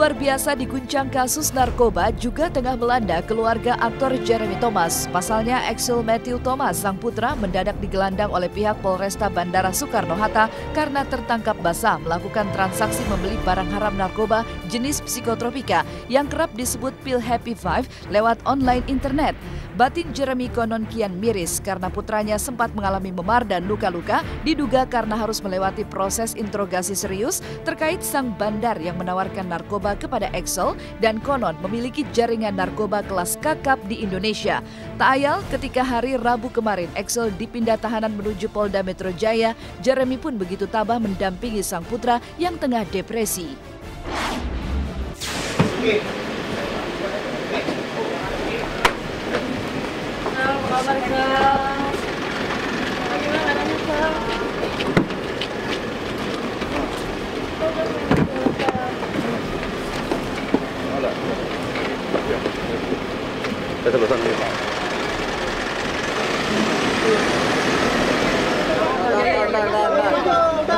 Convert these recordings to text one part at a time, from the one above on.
luar biasa diguncang kasus narkoba juga tengah melanda keluarga aktor Jeremy Thomas. Pasalnya, Axel Matthew Thomas, sang putra, mendadak digelandang oleh pihak Polresta Bandara Soekarno-Hatta karena tertangkap basah melakukan transaksi membeli barang haram narkoba jenis psikotropika yang kerap disebut pil Happy Five lewat online internet. Batin Jeremy konon kian miris karena putranya sempat mengalami memar dan luka-luka, diduga karena harus melewati proses interogasi serius terkait sang bandar yang menawarkan narkoba kepada Axel dan konon memiliki jaringan narkoba kelas kakap di Indonesia. Tak ayal ketika hari Rabu kemarin Axel dipindah tahanan menuju Polda Metro Jaya, Jeremy pun begitu tabah mendampingi sang putra yang tengah depresi.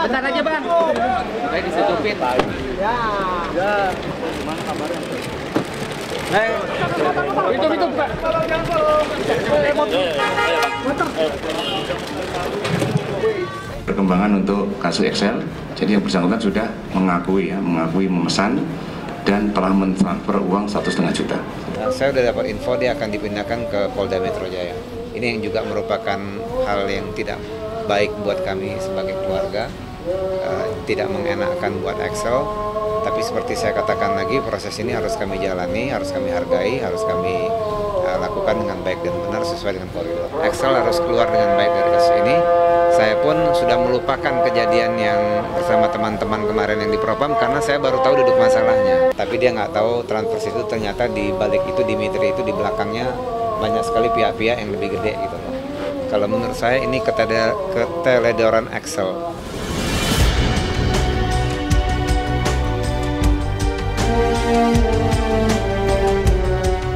Bentar aja bang, saya disetupin. Ya. Gimana kabarnya? Itu Pak. Perkembangan untuk kasus Axel, jadi yang bersangkutan sudah mengakui memesan dan telah mentransfer uang 1,5 juta. Saya sudah dapat info dia akan dipindahkan ke Polda Metro Jaya. Ini yang juga merupakan hal yang tidak baik buat kami sebagai keluarga, tidak mengenakkan buat Axel. Tapi seperti saya katakan lagi, proses ini harus kami jalani, harus kami hargai, harus kami lakukan dengan baik dan benar sesuai dengan koridor. Axel harus keluar dengan baik dari kasus ini. Saya pun sudah melupakan kejadian yang bersama teman-teman kemarin yang di Propam karena saya baru tahu duduk masalahnya. Tapi dia nggak tahu transfer itu ternyata di balik itu Dimitri itu di belakangnya banyak sekali pihak-pihak yang lebih gede gitu loh. Kalau menurut saya ini keteledoran Axel.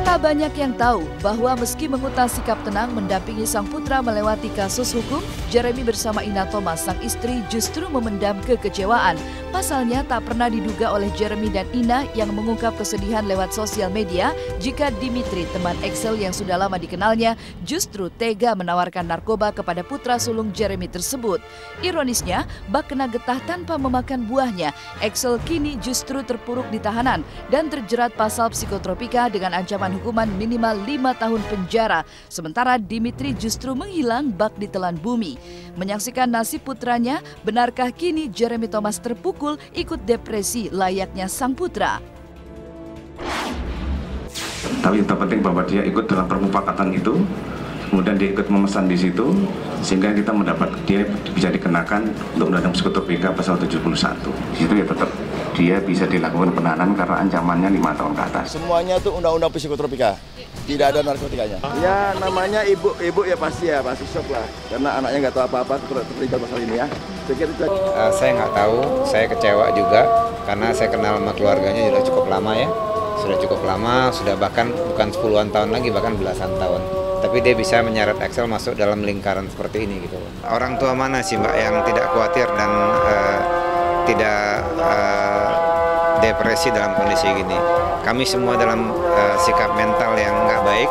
Tak banyak yang tahu bahwa meski mengutas sikap tenang mendampingi sang putra melewati kasus hukum, Jeremy bersama Ina Thomas, sang istri, justru memendam kekecewaan. Pasalnya tak pernah diduga oleh Jeremy dan Ina yang mengungkap kesedihan lewat sosial media jika Dimitri, teman Axel yang sudah lama dikenalnya, justru tega menawarkan narkoba kepada putra sulung Jeremy tersebut. Ironisnya, bak kena getah tanpa memakan buahnya, Axel kini justru terpuruk di tahanan dan terjerat pasal psikotropika dengan ancaman hukuman minimal 5 tahun penjara. Sementara Dimitri justru menghilang bak ditelan bumi. Menyaksikan nasib putranya, benarkah kini Jeremy Thomas terpukul ikut depresi layaknya sang putra? Tapi yang terpenting bahwa dia ikut dalam permufakatan itu, kemudian dia ikut memesan di situ, sehingga kita mendapat dia bisa dikenakan untuk undang-undang psikotropika pasal 71. Di situ ya tetap dia bisa dilakukan penahanan karena ancamannya 5 tahun ke atas. Semuanya itu undang-undang psikotropika, tidak ada narkotikanya. Ya namanya ibu ya pasti shock lah, karena anaknya nggak tahu apa-apa terlibat masalah ini ya. Saya nggak tahu, saya kecewa juga karena saya kenal sama keluarganya sudah cukup lama ya. Sudah cukup lama, sudah bahkan bukan 10-an tahun lagi, bahkan belasan tahun. Tapi dia bisa menyeret Axel masuk dalam lingkaran seperti ini gitu. Orang tua mana sih Mbak yang tidak khawatir dan tidak depresi dalam kondisi gini? Kami semua dalam sikap mental yang nggak baik.